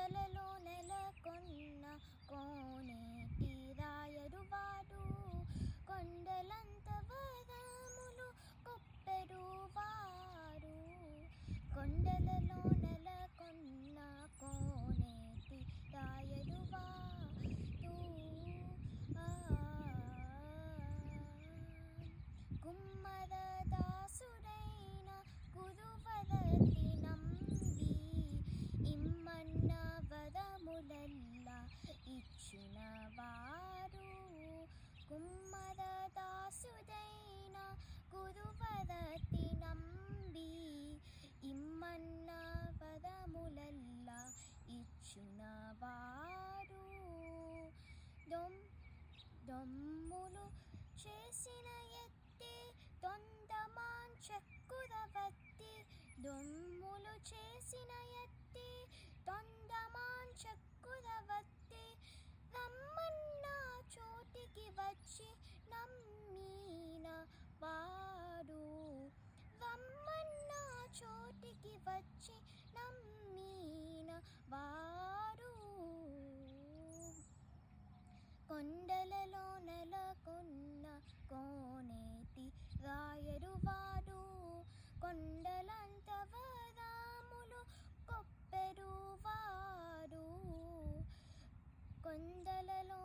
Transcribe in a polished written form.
కొండలలో నెలకొన్న కోనేటి రాయరువాడు, కొండలంత వరములు కొప్పెరువాడు. కొండలలో నెలకొన్న కోనేటి రాయరువాడు. కుమ్మరదాసుడైన గురువరతి నంబి, ఇమ్మన్న వరములెల్ల ఇచ్చునవాడు. కుమ్మరదాసుడైన గురువరతి నంబి, ఇమ్మన్న వరములెల్ల ఇచ్చునవాడు. దొమ్ములు చేసిన ఎత్తి తొందమాంచెక్కురవత్తి, దొమ్ములు చేసిన ఎత్తి తొందమాంచెక్కురవత్తి, రమ్మన్న చోటికి వచ్చి నమ్మిన వాడు. రమ్మన్న చోటికి వచ్చి నమ్మిన వాడు. కొండలలో నెలకొన్న కోనేటి రాయరువాడు, కొండలంత వరములు కొప్పెరువాడు. కొండలలో